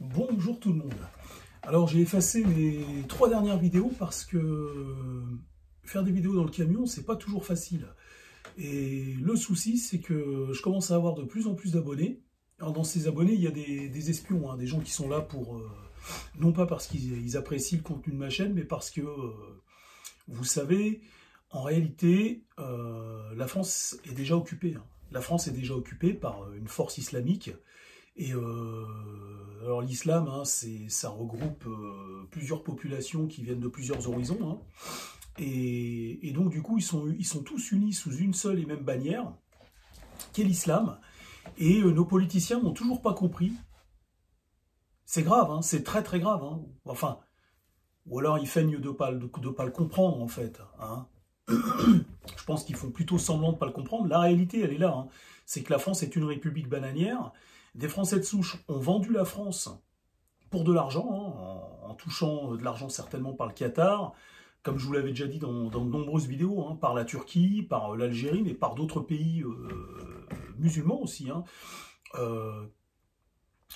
Bonjour tout le monde. Alors j'ai effacé les 3 dernières vidéos parce que faire des vidéos dans le camion c'est pas toujours facile. Et le souci c'est que je commence à avoir de plus en plus d'abonnés. Alors dans ces abonnés il y a des espions, hein, des gens qui sont là pour, non pas parce qu'ils apprécient le contenu de ma chaîne, mais parce que, vous savez, en réalité la France est déjà occupée. Hein. La France est déjà occupée par une force islamique. Et alors l'islam, hein, ça regroupe plusieurs populations qui viennent de plusieurs horizons. Hein, et donc du coup, ils sont tous unis sous une seule et même bannière, qui est l'islam. Et nos politiciens n'ont toujours pas compris. C'est grave, hein, c'est très très grave. Hein. Enfin, ou alors ils feignent de pas le comprendre en fait. Hein. Je pense qu'ils font plutôt semblant de ne pas le comprendre. La réalité, elle est là. Hein. C'est que la France est une république bananière. Des Français de souche ont vendu la France pour de l'argent, hein, en touchant de l'argent certainement par le Qatar, comme je vous l'avais déjà dit dans de nombreuses vidéos, hein, par la Turquie, par l'Algérie, mais par d'autres pays musulmans aussi. Hein.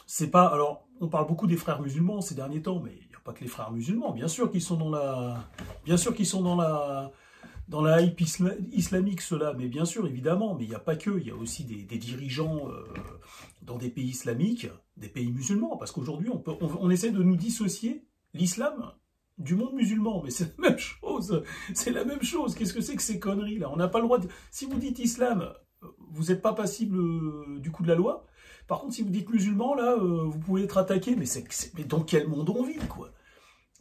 C'est pas. Alors, on parle beaucoup des frères musulmans ces derniers temps, mais il n'y a pas que les frères musulmans. Bien sûr qu'ils sont dans la. Bien sûr qu'ils sont dans la hype islamique, cela, mais bien sûr, évidemment, mais il n'y a pas que, il y a aussi des dirigeants dans des pays islamiques, des pays musulmans, parce qu'aujourd'hui, on essaie de nous dissocier l'islam du monde musulman, mais c'est la même chose, c'est la même chose, qu'est-ce que c'est que ces conneries, là? On n'a pas le droit de... Si vous dites islam, vous n'êtes pas passible du coup de la loi, par contre, si vous dites musulman, là, vous pouvez être attaqué, mais dans quel monde on vit, quoi?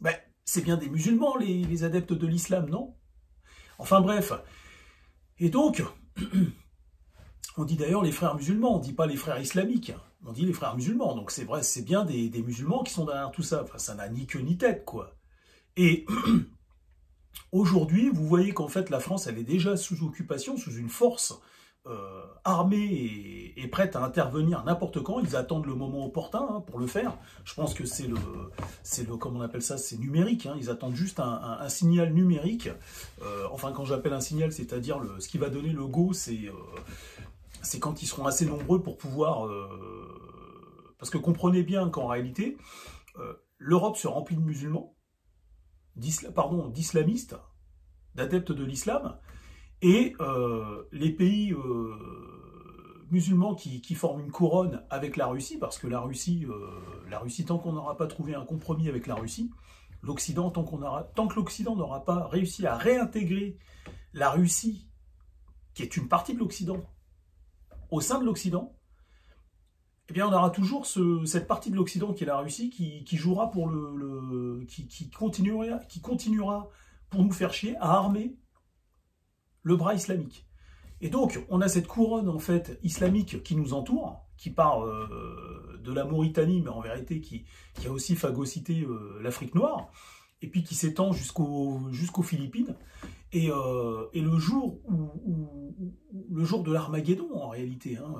Ben, c'est bien des musulmans, les adeptes de l'islam, non? Enfin bref, et donc, on dit d'ailleurs les frères musulmans, on ne dit pas les frères islamiques, on dit les frères musulmans, donc c'est vrai, c'est bien des musulmans qui sont derrière tout ça, enfin ça n'a ni queue ni tête, quoi. Et aujourd'hui, vous voyez qu'en fait la France, elle est déjà sous occupation, sous une force armée et prête à intervenir n'importe quand. Ils attendent le moment opportun hein, pour le faire. Je pense que c'est le, comment on appelle ça, c'est numérique. Hein. Ils attendent juste un signal numérique. Enfin, quand j'appelle un signal, c'est-à-dire ce qui va donner le go, c'est quand ils seront assez nombreux pour pouvoir. Parce que comprenez bien qu'en réalité, l'Europe se remplit de musulmans, d'islamistes, d'adeptes de l'islam. Et les pays musulmans qui forment une couronne avec la Russie, parce que la Russie, tant qu'on n'aura pas trouvé un compromis avec la Russie, l'Occident, tant que l'Occident n'aura pas réussi à réintégrer la Russie, qui est une partie de l'Occident, au sein de l'Occident, eh bien on aura toujours cette partie de l'Occident qui est la Russie qui jouera pour qui continuera pour nous faire chier à armer le bras islamique. Et donc, on a cette couronne, en fait, islamique qui nous entoure, qui part de la Mauritanie, mais en vérité, qui a aussi phagocyté l'Afrique noire, et puis qui s'étend jusqu'aux Philippines. Et le jour le jour de l'Armageddon, en réalité, hein,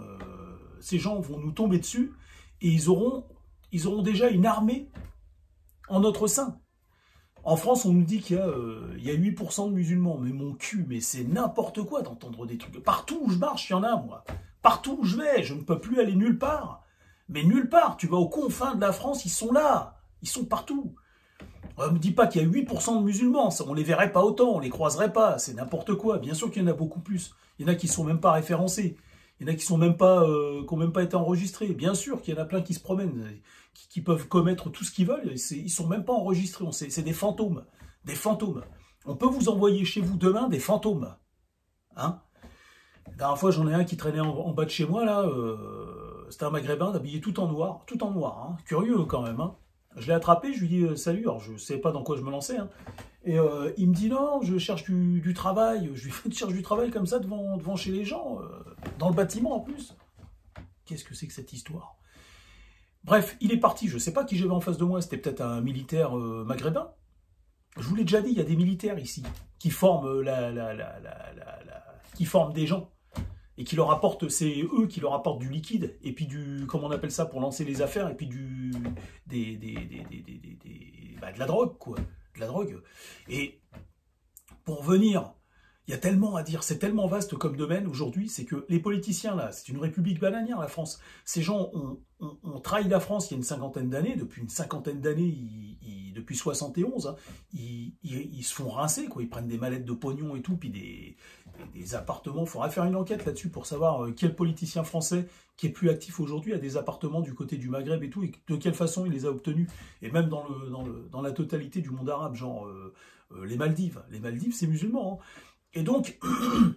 ces gens vont nous tomber dessus, et ils auront déjà une armée en notre sein. En France, on nous dit qu'il y a 8% de musulmans. Mais mon cul, mais c'est n'importe quoi d'entendre des trucs. Partout où je marche, il y en a, moi. Partout où je vais, je ne peux plus aller nulle part. Mais nulle part. Tu vas aux confins de la France, ils sont là. Ils sont partout. On ne me dit pas qu'il y a 8% de musulmans. On ne les verrait pas autant, on ne les croiserait pas. C'est n'importe quoi. Bien sûr qu'il y en a beaucoup plus. Il y en a qui ne sont même pas référencés. Il y en a qui n'ont même pas été enregistrés. Bien sûr qu'il y en a plein qui se promènent, qui peuvent commettre tout ce qu'ils veulent. Ils ne sont même pas enregistrés. C'est des fantômes. Des fantômes. On peut vous envoyer chez vous demain des fantômes. Hein? La dernière fois, j'en ai un qui traînait en bas de chez moi, là. C'était un maghrébin habillé tout en noir. Tout en noir. Hein. Curieux quand même. Hein. Je l'ai attrapé, je lui dis salut. Alors, je ne savais pas dans quoi je me lançais. Hein. Et il me dit non, je cherche du travail. Je lui fais tu cherches du travail comme ça devant chez les gens, dans le bâtiment en plus. Qu'est-ce que c'est que cette histoire? Bref, il est parti. Je ne sais pas qui j'avais en face de moi. C'était peut-être un militaire maghrébin. Je vous l'ai déjà dit, il y a des militaires ici qui forment qui forment des gens et qui leur apportent, c'est eux qui leur apportent du liquide et puis comment on appelle ça pour lancer les affaires et puis de la drogue quoi. De la drogue. Et pour venir Il y a tellement à dire, c'est tellement vaste comme domaine aujourd'hui, c'est que les politiciens, là, c'est une république bananière, la France. Ces gens ont trahi la France il y a une cinquantaine d'années, depuis une cinquantaine d'années, depuis 71, hein, ils se font rincer, quoi. Ils prennent des mallettes de pognon et tout, puis des appartements. Il faudra faire une enquête là-dessus pour savoir quel politicien français qui est plus actif aujourd'hui a des appartements du côté du Maghreb et tout, et de quelle façon il les a obtenus. Et même dans la totalité du monde arabe, genre les Maldives. Les Maldives, c'est musulman, hein. Et donc, il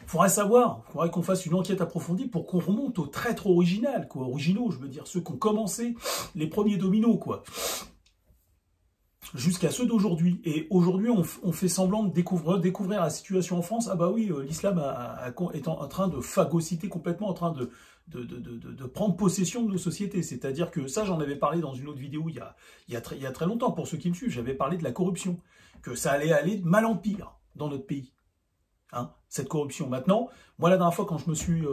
faudrait qu'on fasse une enquête approfondie pour qu'on remonte aux traîtres originaux, je veux dire, ceux qui ont commencé les premiers dominos, quoi, jusqu'à ceux d'aujourd'hui. Et aujourd'hui, on fait semblant de découvrir la situation en France. Ah bah oui, l'islam est en train de phagocyter complètement, en train de prendre possession de nos sociétés. C'est-à-dire que ça, j'en avais parlé dans une autre vidéo il y a très longtemps, pour ceux qui me suivent, j'avais parlé de la corruption, que ça allait aller de mal en pire dans notre pays, hein, cette corruption. Maintenant, moi la dernière fois quand je me suis,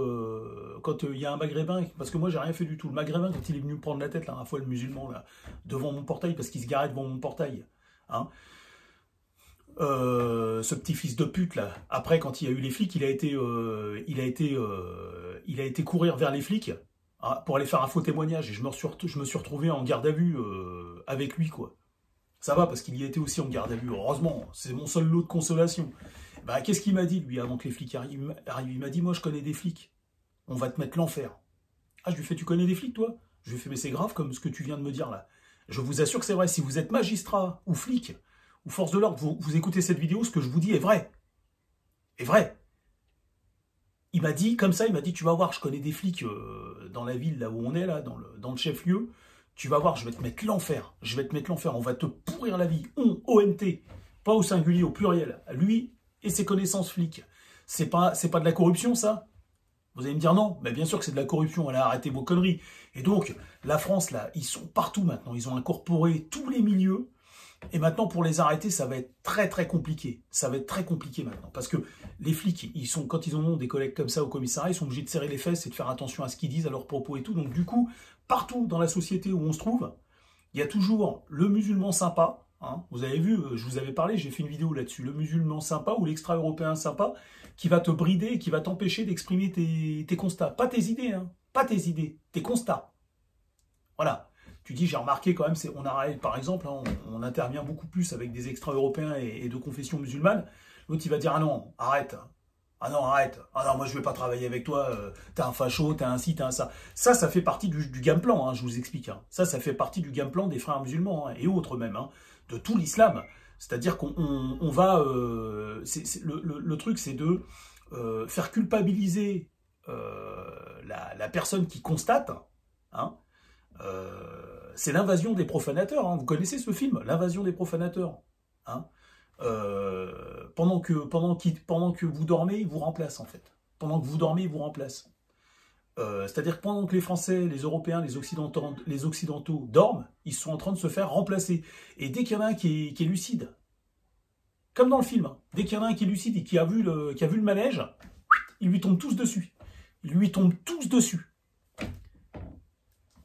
quand il y a un maghrébin, parce que moi j'ai rien fait du tout, le maghrébin quand il est venu me prendre la tête la dernière fois, le musulman là, devant mon portail, parce qu'il se garait devant mon portail, hein, ce petit fils de pute là, après quand il y a eu les flics, il a été courir vers les flics, hein, pour aller faire un faux témoignage, et je me suis retrouvé en garde à vue avec lui, quoi. Ça va, parce qu'il y était aussi en garde à vue, heureusement, c'est mon seul lot de consolation. Bah, qu'est-ce qu'il m'a dit, lui, avant que les flics arrivent? Il m'a dit, moi, je connais des flics. On va te mettre l'enfer. Ah, je lui fais, tu connais des flics, toi? Je lui fais, mais c'est grave comme ce que tu viens de me dire, là. Je vous assure que c'est vrai. Si vous êtes magistrat, ou flic, ou force de l'ordre, vous écoutez cette vidéo, ce que je vous dis est vrai. Est vrai. Il m'a dit, comme ça, il m'a dit, tu vas voir, je connais des flics dans la ville, là où on est, là, dans le chef-lieu. Tu vas voir, je vais te mettre l'enfer. Je vais te mettre l'enfer. On va te pourrir la vie. ONT. Pas au singulier, au pluriel. Lui et ses connaissances flics. C'est pas de la corruption, ça? Vous allez me dire non. Mais bien sûr que c'est de la corruption. Allez, arrêtez vos conneries. Et donc, la France, là, ils sont partout maintenant. Ils ont incorporé tous les milieux. Et maintenant, pour les arrêter, ça va être très, très compliqué. Ça va être très compliqué maintenant. Parce que les flics, quand ils ont des collègues comme ça au commissariat, ils sont obligés de serrer les fesses et de faire attention à ce qu'ils disent, à leurs propos et tout. Donc, du coup, partout dans la société où on se trouve, il y a toujours le musulman sympa. Hein, vous avez vu, je vous avais parlé, j'ai fait une vidéo là-dessus. Le musulman sympa ou l'extra-européen sympa qui va te brider et qui va t'empêcher d'exprimer tes constats. Pas tes idées, hein. Pas tes idées, tes constats. Voilà. Tu dis, j'ai remarqué quand même, par exemple, hein, on intervient beaucoup plus avec des extra-européens et de confession musulmane. L'autre, il va dire, ah non, arrête. Ah non, arrête. Ah non, moi, je ne vais pas travailler avec toi. T'es un facho, t'es un ci, t'es un ça. Ça fait partie du game plan, hein, je vous explique. Hein. Ça fait partie du game plan des frères musulmans, hein, et autres même, hein, de tout l'islam. C'est-à-dire qu'on va... le truc, c'est de faire culpabiliser la personne qui constate, hein, c'est l'invasion des profanateurs. Hein. Vous connaissez ce film, l'invasion des profanateurs. Hein. Pendant que vous dormez, ils vous remplacent en fait. Pendant que vous dormez, ils vous remplacent. C'est-à-dire que pendant que les Français, les Européens, les Occidentaux dorment, ils sont en train de se faire remplacer. Et dès qu'il y en a un qui est lucide, comme dans le film, hein, dès qu'il y en a un qui est lucide et qui a vu le manège, ils lui tombent tous dessus. Ils lui tombent tous dessus.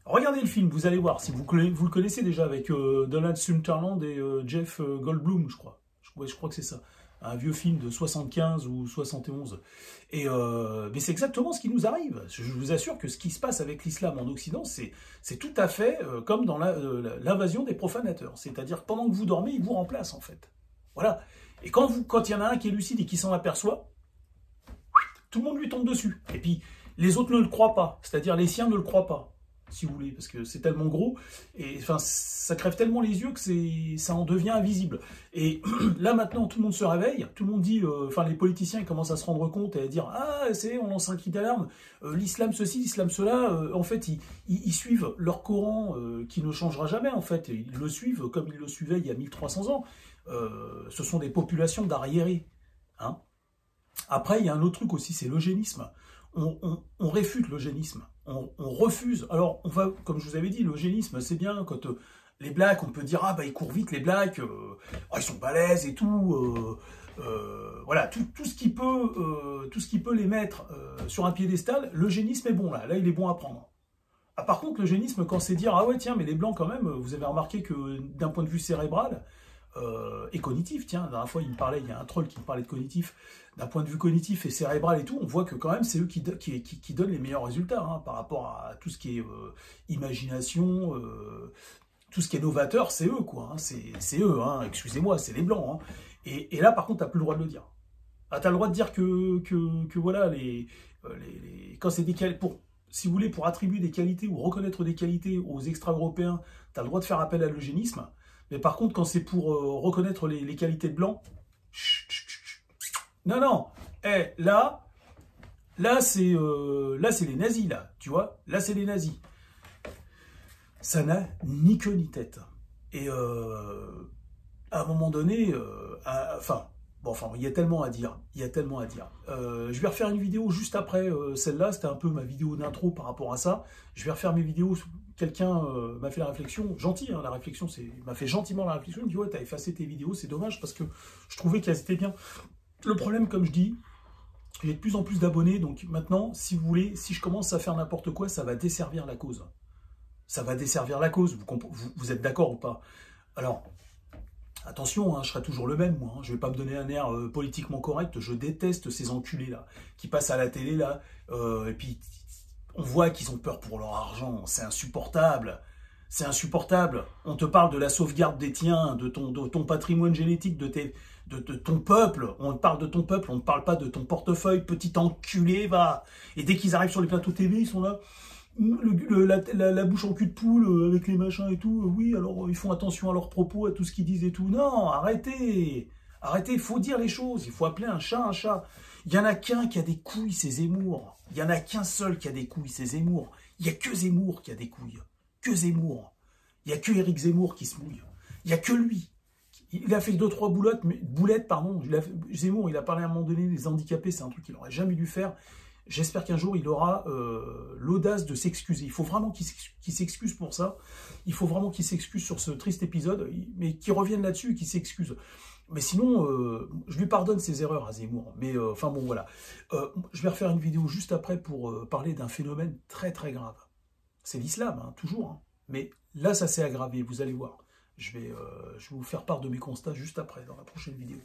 Regardez le film, vous allez voir, si vous le connaissez déjà avec Donald Sutherland et Jeff Goldblum, je crois. Je crois que c'est ça. Un vieux film de 75 ou 71. Mais c'est exactement ce qui nous arrive. Je vous assure que ce qui se passe avec l'islam en Occident, c'est tout à fait comme dans l'invasion des profanateurs. C'est-à-dire que pendant que vous dormez, ils vous remplacent en fait. Voilà. Et quand il y en a un qui est lucide et qui s'en aperçoit, tout le monde lui tombe dessus. Et puis, les autres ne le croient pas. C'est-à-dire les siens ne le croient pas, si vous voulez, parce que c'est tellement gros, et enfin, ça crève tellement les yeux que ça en devient invisible. Et là, maintenant, tout le monde se réveille, tout le monde dit, enfin, les politiciens commencent à se rendre compte et à dire, ah, on lance un cri d'alarme, l'islam ceci, l'islam cela, en fait, ils suivent leur Coran, qui ne changera jamais, en fait, ils le suivent comme ils le suivaient il y a 1300 ans. Ce sont des populations d'arriérés, hein. Après, il y a un autre truc aussi, c'est l'eugénisme. On réfute l'eugénisme, on refuse. Alors, comme je vous avais dit, l'eugénisme, c'est bien quand les blacks, on peut dire, ah bah ils courent vite les blacks, ils sont balèzes et tout, voilà, tout ce qui peut les mettre sur un piédestal, l'eugénisme est bon là il est bon à prendre. Ah, par contre, l'eugénisme, quand c'est dire, ah ouais tiens, mais les blancs quand même, vous avez remarqué que d'un point de vue cérébral, et cognitif. Tiens, la dernière fois, il y a un troll qui me parlait de cognitif, d'un point de vue cognitif et cérébral et tout, on voit que quand même, c'est eux qui donnent les meilleurs résultats hein, par rapport à tout ce qui est imagination, tout ce qui est novateur, c'est eux, quoi. Hein, c'est eux, hein, excusez-moi, c'est les blancs. Hein. Et là, par contre, t'as plus le droit de le dire. Ah, t'as le droit de dire que voilà, quand c'est des qualités, si vous voulez, pour attribuer des qualités ou reconnaître des qualités aux extra-européens, t'as le droit de faire appel à l'eugénisme. Mais par contre, quand c'est pour reconnaître les qualités de blancs, non, non, là c'est les nazis, là, tu vois, là c'est les nazis. Ça n'a ni queue ni tête. Et à un moment donné, il y a tellement à dire, je vais refaire une vidéo juste après celle-là, c'était un peu ma vidéo d'intro par rapport à ça. Je vais refaire mes vidéos, quelqu'un m'a fait la réflexion, gentil, hein, la réflexion, m'a fait gentiment la réflexion, il me dit ouais, t'as effacé tes vidéos, c'est dommage parce que je trouvais qu'elles étaient bien. Le problème, comme je dis, j'ai de plus en plus d'abonnés, donc maintenant, si vous voulez, si je commence à faire n'importe quoi, ça va desservir la cause. Ça va desservir la cause, vous êtes d'accord ou pas? Alors, attention, hein, je serai toujours le même, moi. Hein, je vais pas me donner un air politiquement correct. Je déteste ces enculés-là, qui passent à la télé, là, et puis on voit qu'ils ont peur pour leur argent. C'est insupportable. C'est insupportable. On te parle de la sauvegarde des tiens, de ton patrimoine génétique, de ton peuple. On parle de ton peuple, on ne parle pas de ton portefeuille, petit enculé, va. Et dès qu'ils arrivent sur les plateaux TV, ils sont là... la bouche en cul de poule avec les machins et tout, oui, alors ils font attention à leurs propos, à tout ce qu'ils disent et tout. Non, arrêtez, il faut dire les choses, il faut appeler un chat un chat. Il y en a qu'un qui a des couilles, c'est Zemmour. Il y en a qu'un seul qui a des couilles, c'est Zemmour. Il n'y a que Zemmour qui a des couilles, que Zemmour. Il n'y a que Éric Zemmour qui se mouille. Il n'y a que lui. Il a fait 2-3 boulettes, pardon. Zemmour, il a parlé à un moment donné des handicapés, c'est un truc qu'il n'aurait jamais dû faire. J'espère qu'un jour, il aura l'audace de s'excuser. Il faut vraiment qu'il s'excuse pour ça. Il faut vraiment qu'il s'excuse sur ce triste épisode, mais qu'il revienne là-dessus et qu'il s'excuse. Mais sinon, je lui pardonne ses erreurs à Zemmour. Mais enfin bon, voilà. Je vais refaire une vidéo juste après pour parler d'un phénomène très très grave. C'est l'islam, hein, toujours. Hein. Mais là, ça s'est aggravé, vous allez voir. Je vais vous faire part de mes constats juste après, dans la prochaine vidéo.